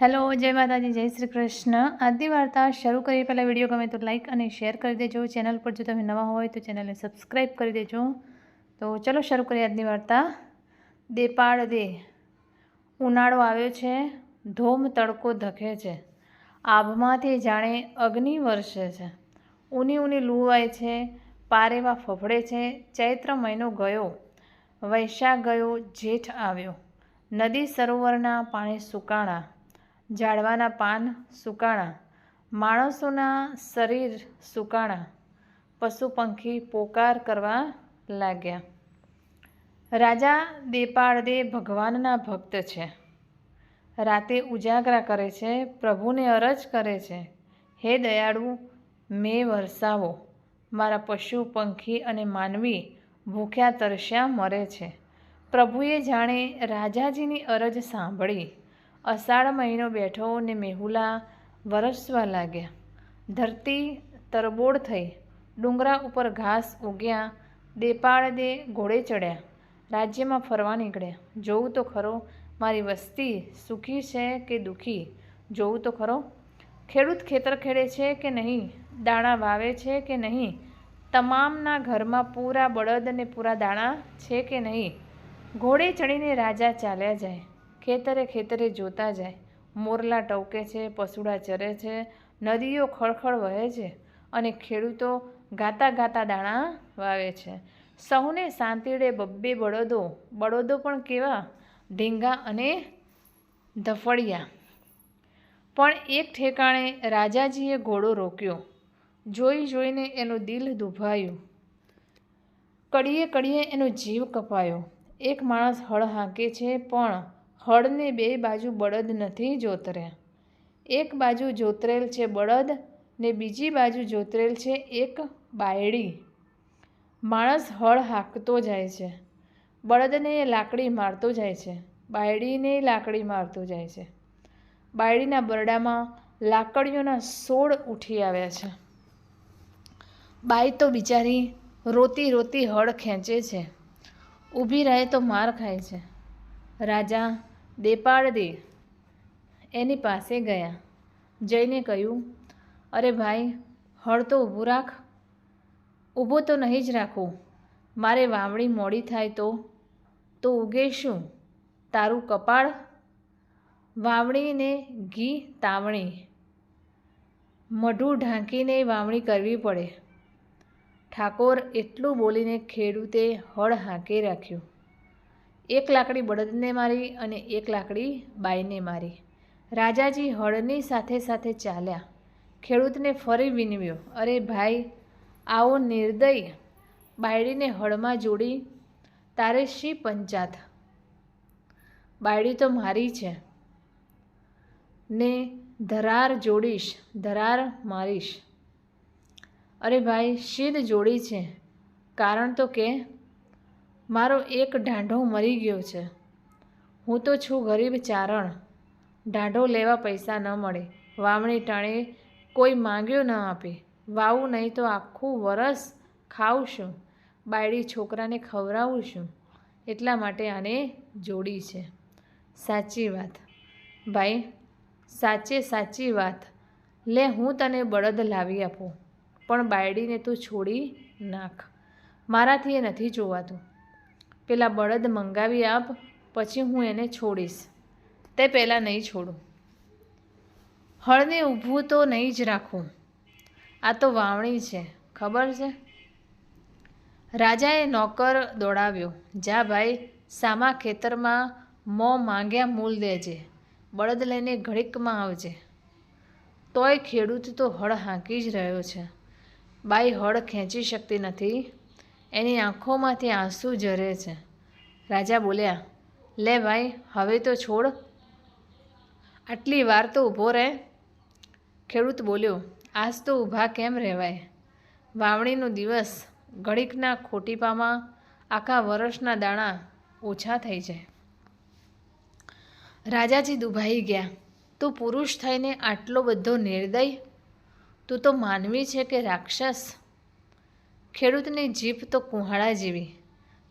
Hello जय माताजी जय श्री कृष्ण। आदि वार्ता शुरू करिए पहला वीडियो गमे तो लाइक और शेर कर दीजिए। चैनल पर जो तमे नवा हो तो चैनल ने सब्सक्राइब कर दीजिए। तो चलो शुरू करिए आजनी वार्ता। देपाड़ दे। उनाळो आव्यो छे, धोम तड़को धके छे, आभमांथी जाणे अग्नि वर्षे छे, ऊनी ऊनी लूवाय छे, पारेवा फफड़े छे। चैत्र महीनो गयो, वैशाख गयो, जेठ आव्यो। नदी सरोवरना पाणी सुकाणा, झाड़वाना पान सुकाणा, माणसोना शरीर सुकाणा, पशु पंखी पोकार करवा लाग्या। राजा देपाड़दे भगवानना भक्त छे। राते उजागरा करे छे, प्रभुने अरज करे छे, हे दयाळु मे वरसावो। मारा पशु पंखी अने मानवी भूख्या तरस्या मरे छे। प्रभुए जाणे राजाजीनी अरज सांभळी। अषाढ़ महीनो बैठो ने मेहुला वरसवा लाग्या। धरती तरबोड़ थई, डूंगरा उपर घास उग्या। देपाड़दे घोड़े चढ़्या, राज्य में फरवा निकळ्या। जोऊं तो खरो मारी वस्ती सुखी छे के दुखी, जोऊं तो खरो। खेडूत खेतर खेड़े छे के नहीं, दाणा वावे छे के नहीं, तमामना घरमां पूरा बळद ने पूरा दाणा छे के नहीं। घोड़े चढ़ीने राजा चाल्या जाय, खेतरे खेतरे जोता जाय। मोरला टवके छे, पशुड़ा चरे छे, नदीओ खळखळ वहे छे अने खेडूतो गाता गाता दाणा वावे छे। सौने सांतीड़े बब्बे बळदो, बळदो पण केवा ढींगा अने धफड़िया। पण एक ठेकाणे राजाजीए घोड़ो रोक्यो। जोई जोईने एनुं दिल दुभायुं, कड़ीए कड़ीए एनो जीव कपायो। एक माणस हळ हांके छे पण हळने बे बाजू बळद नथी जोतर्या। एक बाजू जोतरेल छे बळद ने बीजी बाजू जोतरेल छे एक बायडी। माणस हळ हांकतो जाय छे, बळदने लाकड़ी मारतो जाय छे, बायडीने लाकड़ी मारतो जाय छे। बायडीना बरडामां लाकड़ीओना सोळ उठी आव्या छे। बाई तो बिचारी रोती रोती हळ खेंचे छे, ऊभी रहे तो मार खाय छे। राजा देपाड़दे एनी पासे गया, जईने कह्युं, अरे भाई हळ तो ऊभुं राख। ऊभो तो नहीं ज राखूं, मारे वावणी मोड़ी थाय तो उगे शुं तारुं कपाळ। वावणी ने घी तावणी, मढुं ढांकीने वावणी करवी पड़े। ठाकोर एटलुं बोलीने खेडूते हळ हांकी राख्युं। एक लाकड़ी बळदने मारी अने एक लाकड़ी बाईने मारी। राजाजी हळनी साथे साथे चाल्या। खेडूतने फरी विनव्यो, अरे भाई आवो निर्दयी बायडीने हळमां जोड़ी तारे शी पंचात। बायडी तो मारी छे ने धरार जोड़ीश, धरार मारीश। अरे भाई शीद जोड़ी छे, कारण तो के मारो एक ढांढो मरी गयो छे। हूँ तो छूं गरीब चारण, ढांढो लेवा पैसा न मळे, वावणी टाणे कोई मांग्यो न आपे, वावुं नहीं तो आखुं वरस खाऊं शुं, बायडी छोकराने खवरावुं शुं, एटला माटे आने जोड़ी छे। साची वात भाई, साचे साची वात। ले हूँ तने बळद लावी आपूं, पण बायडीने तू छोड़ी नाख, माराथी ए नथी जोवातुं। पेला बळद मंगावी आप, पछी हूँ एने छोड़ीश, ते पहला नहीं छोड़ूं। हळने ऊभुं तो नहीं ज राखूं, आ तो वावणी छे, खबर छे। राजाए नौकर दौड़ाव्यो, जा भाई सामा खेतरमां मों मांग्या मूल देजे, बळद लईने घड़ीकमां आवजे। तोय खेडूत तो हळ हांकी ज रह्यो छे। बाई हळ खेंची शकती नथी, एनी आंखोमांथी आंसू झरे छे। राजा बोल्या, ले भाई हवे तो छोड़, आटली वार तो ऊभो रहे। खेडूत बोल्यो, आज तो ऊभा केम रहेवाय, वावणीनो दिवस घड़ीकना खोटीपामां आखा वरसना दाणा ओछा थई जाय। राजाजी दुभाई गया, तू पुरुष थईने आटलो बधो निर्दयी, तू तो मानवी छे के राक्षस। खेडूतनी जीभ तो कुहाड़ा जेवी,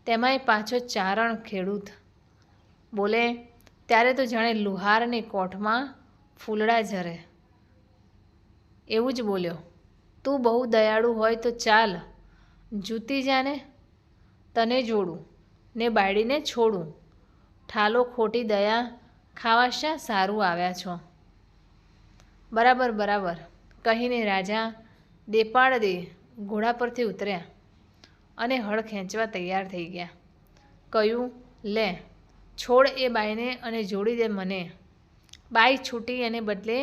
तेमांय पाछो चारण खेडूत। बोले त्यारे तो जाणे लुहारनी कोठमां ફૂલડા ઝરે. એવું જ બોલ્યો. તું બહુ દયાળુ હોય તો ચાલ, જૂતી જાને, તને જોડું ને બાયડીને છોડું. ઠાલો ખોટી દયા ખાવા શા સારું આવ્યા છો. બરાબર બરાબર કહીને રાજા દેપાળ દે ઘોડા પરથી ઉતર્યા અને હળ ખેંચવા તૈયાર થઈ ગયા. કહ્યું, લે છોડ એ બાઈને અને જોડી દે મને. બાઈ છૂટી એને બદલે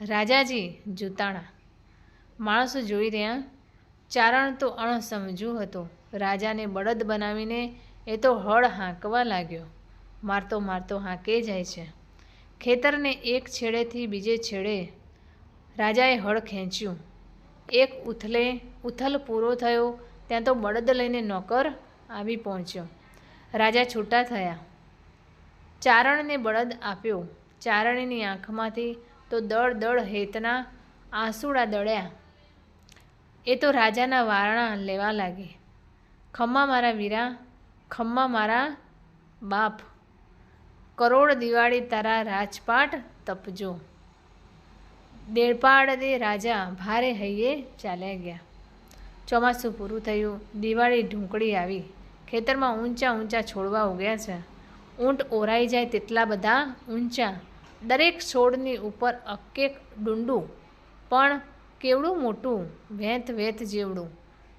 રાજાજી જૂતાણા. માણસો જોઈ રહ્યા. ચારણ તો અણસમજુ હતો. રાજાને બળદ બનાવીને એ તો હળ હાંકવા લાગ્યો. મારતો મારતો હાંકે જાય છે. ખેતરને એક છેડેથી બીજે છેડે રાજાએ હળ ખેંચ્યું. એક ઉથલ પૂરો થયો ત્યાં તો બળદ લઈને નોકર આવી પહોંચ્યો. રાજા છૂટા થયા. ચારણને બળદ આપ્યો. ચારણીની આંખમાંથી તો દળ દળ હેતના આંસુડા દળ્યા. એ તો રાજાના વારણા લેવા લાગી. ખમ્મા મારા વીરા, ખમ્મા મારા બાપ, કરોડ દિવાળી તારા રાજપાટ તપજો. દેડપાડ દે રાજા ભારે હૈયે ચાલ્યા ગયા. ચોમાસું પૂરું થયું. દિવાળી ઢૂંકળી આવી. ખેતરમાં ઊંચા ઊંચા છોડવા ઉગ્યા છે. ઊંટ ઓરાઈ જાય તેટલા બધા ઊંચા. દરેક છોડની ઉપર અકેક ડુંડું, પણ કેવડું મોટું, વેંત વેંત જેવડું.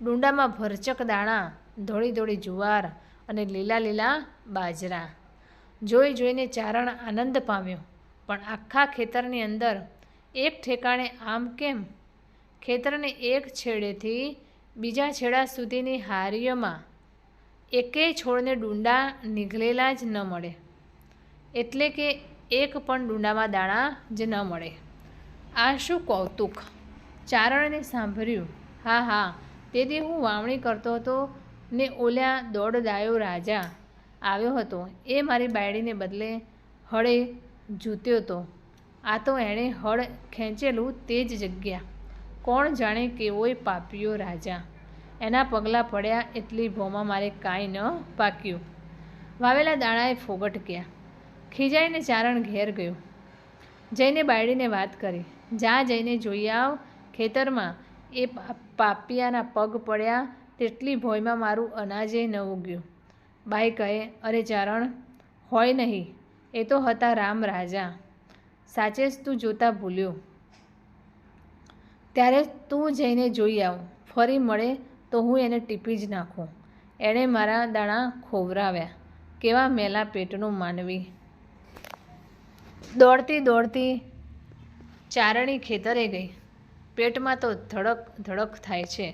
ડુંડામાં ભરચક દાણા, ધોળી ધોળી જુવાર અને લીલા લીલા બાજરા. જોઈ જોઈને ચારણ આનંદ પામ્યો. પણ આખા ખેતરની અંદર એક ઠેકાણે આમ કેમ? ખેતરને એક છેડેથી બીજા છેડા સુધીની હારીઓમાં એકેય છોડને ડુંડા નીકળેલા જ ન મળે. એટલે કે એક પણ ડુંડામાં દાણા જ ન મળે. આ શું કૌતુક! ચારણને સાંભળ્યું. હા હા, તે દી હું વાવણી કરતો હતો ને ઓલ્યા દોડદાયો રાજા આવ્યો હતો. એ મારી બાયડીને બદલે હળે જૂત્યો તો. આ તો એણે હળ ખેંચેલું તે જ જગ્યા. કોણ જાણે કેવોય પાપ્યો રાજા. એના પગલાં પડ્યા એટલી ભોમાં મારે કાંઈ ન પાક્યું. વાવેલા દાણાએ ફોગટ ગયા. ખીજાઈને ચારણ ઘેર ગયો. જઈને બાયડીને વાત કરી. જા જઈને જોઈ આવ ખેતરમાં એ પાપિયાના પગ પડ્યા તેટલી ભોયમાં મારું અનાજે ન ઉગ્યું. બાઈ કહે, અરે ચારણ, હોય નહીં, એ તો હતા રામ રાજા. સાચે જ તું જોતા ભૂલ્યો. ત્યારે તું જઈને જોઈ આવ. ફરી મળે તો હું એને ટીપી જ નાખું. એણે મારા દાણા ખોવરાવ્યા. કેવા મેલા પેટનું માનવી. દોડતી દોડતી ચારણી ખેતરે ગઈ. પેટમાં તો ધડક ધડક થાય છે.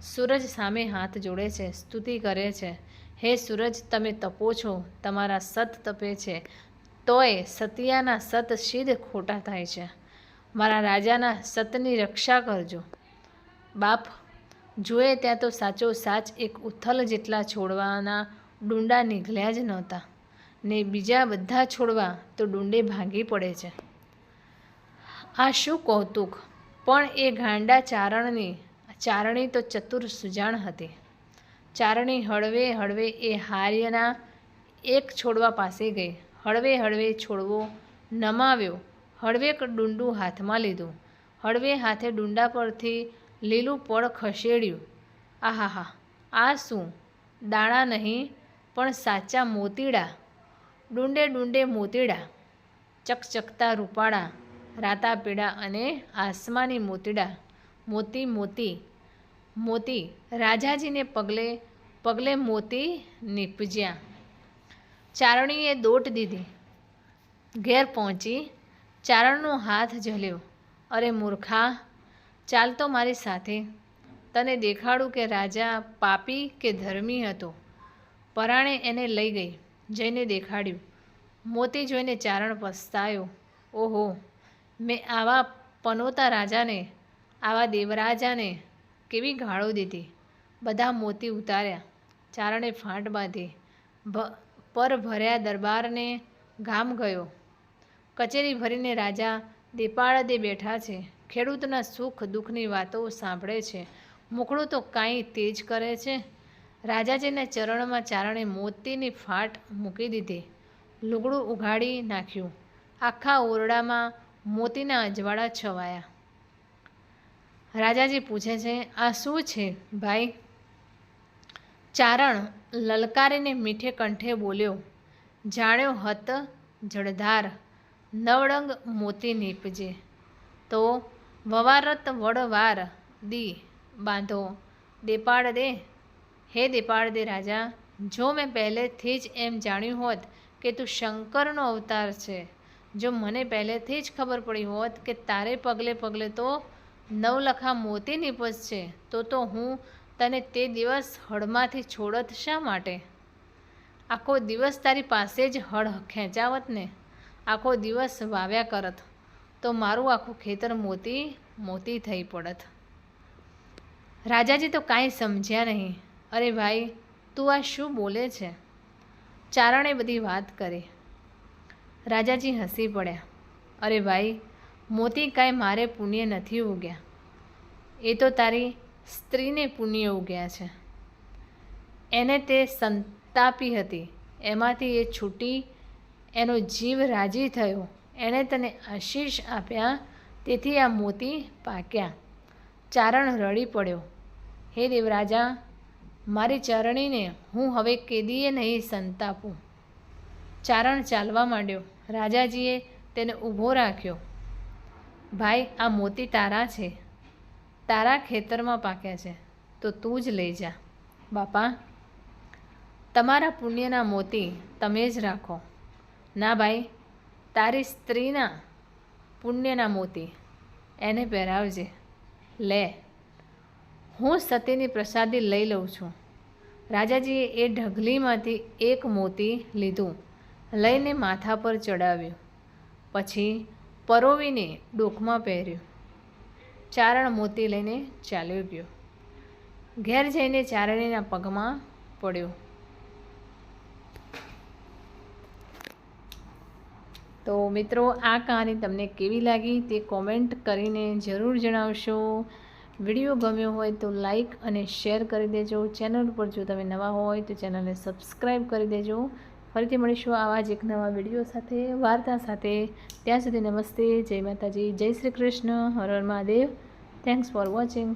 સૂરજ સામે હાથ જોડે છે, સ્તુતિ કરે છે. હે સૂરજ, તમે તપો છો, તમારા સત તપે છે, તોય સતિયાના સત સિદ્ધ ખોટા થાય છે. મારા રાજાના સતની રક્ષા કરજો. બાપ જુએ ત્યાં તો સાચો સાચ એક ઉથલ જેટલા છોડવાના ડુંડા નીકળ્યા જ નહોતા ને બીજા બધા છોડવા તો ડુંડે ભાંગી પડે છે. આ શું કૌતુક! પણ એ ગાંડા ચારણી તો ચતુર સુજાણ હતી. ચારણી હળવે હળવે એ હાર્યના એક છોડવા પાસે ગઈ. હળવે હળવે છોડવો નમાવ્યો. હળવે ડુંડું હાથમાં લીધું. હળવે હાથે ડુંડા પરથી લીલું પડ ખસેડ્યું. આહાહા, આ શું! દાણા નહીં પણ સાચા મોતીડા. ડુંડે ડુંડે મોતીડા, ચકચકતા રૂપાળા, રાતા પીળા અને આસમાની મોતીડા. મોતી મોતી મોતી રાજાજીને પગલે પગલે મોતી નીપજ્યા. ચારણીએ દોટ દીધી. ઘેર પહોંચી ચારણનો હાથ ઝલ્યો. અરે મૂર્ખા, ચાલ તો મારી સાથે. તને દેખાડું કે રાજા પાપી કે ધર્મી હતો. પરાણે એને લઈ ગઈ. જઈને દેખાડ્યું. મોતી જોઈને ચારણ પસ્તાયો. ઓહો, મેં આવા પનોતા રાજાને, આવા દેવરાજાને કેવી ગાળો દીધી. બધા મોતી ઉતાર્યા. ચારણે ફાંટ બાંધી. પર ભર્યા દરબારને ગામ ગયો. કચેરી ભરીને રાજા દેપાળદે બેઠા છે. ખેડૂતના સુખ દુઃખની વાતો સાંભળે છે. મુખડું તો કાંઈ તેજ કરે છે. રાજાજીના ચરણમાં ચારણે મોતીની ફાટ મૂકી દીધી. લુગડું ઉઘાડી નાખ્યું. આખા ઓરડામાં મોતીના અજવાળા છવાયા. રાજાજી પૂછે છે, આ શું છે ભાઈ? ચારણ લલકારીને મીઠે કંઠે બોલ્યો, જાણ્યો હત જળધાર નવડંગ મોતી નીપજે, તો વવારત વડવાર દી બાંધો દેપાડ દે. હે દેપાડ દે રાજા, જો મેં પહેલેથી જ એમ જાણ્યું હોત કે તું શંકરનો અવતાર છે, જો મને પહેલેથી જ ખબર પડી હોત કે તારે પગલે પગલે તો નવલખા મોતી નીપજશે, તો હું તને તે દિવસ હળમાંથી છોડત શા માટે? આખો દિવસ તારી પાસે જ હળ ખેંચાવત ને, આખો દિવસ વાવ્યા કરત, તો મારું આખું ખેતર મોતી મોતી થઈ પડત. રાજાજી તો કાંઈ સમજ્યા નહીં. અરે ભાઈ, તું આ શું બોલે છે? ચારણે બધી વાત કરી. રાજાજી હસી પડ્યા. અરે ભાઈ, મોતી કાંઈ મારે પુણ્ય નથી ઉગ્યા, એ તો તારી સ્ત્રીને પુણ્ય ઉગ્યા છે. એને તે સંતાપી હતી, એમાંથી એ છૂટી, એનો જીવ રાજી થયો, એણે તને આશીષ આપ્યા, તેથી આ મોતી પાક્યા. ચારણ રડી પડ્યો. હે દેવરાજા, મારી ચરણીને હું હવે કેદીએ નહીં સંતાપું. ચારણ ચાલવા માંડ્યો. રાજાજીએ તેને ઊભો રાખ્યો. ભાઈ, આ મોતી તારા છે, તારા ખેતરમાં પાક્યા છે, તો તું જ લઈ જા. બાપા, તમારા પુણ્યના મોતી તમે જ રાખો. ના ભાઈ, તારી સ્ત્રીના પુણ્યના મોતી એને પહેરાવજે. લે, હું સતીની પ્રસાદી લઈ લઉં છું. રાજાજીએ એ ઢગલીમાંથી એક મોતી લીધું, લઈને માથા પર ચડાવ્યું, પછી પરોવીને ડોકમાં પહેર્યું. ચારણ મોતી લઈને ચાલ્યો ગયો. ઘેર જઈને ચારણીના પગમાં પડ્યો. તો મિત્રો, આ કહાની તમને કેવી લાગી તે કોમેન્ટ કરીને જરૂર જણાવશો. વિડીયો ગમ્યો હોય તો લાઈક અને શેર કરી દેજો. ચેનલ પર જો તમે નવા હોય તો ચેનલને સબસ્ક્રાઈબ કરી દેજો. ફરીથી મળીશું આવા જ એક નવા વિડીયો સાથે, વાર્તા સાથે. ત્યાં સુધી નમસ્તે, જય માતાજી, જય શ્રી કૃષ્ણ, હર હર મહાદેવ. Thanks for watching.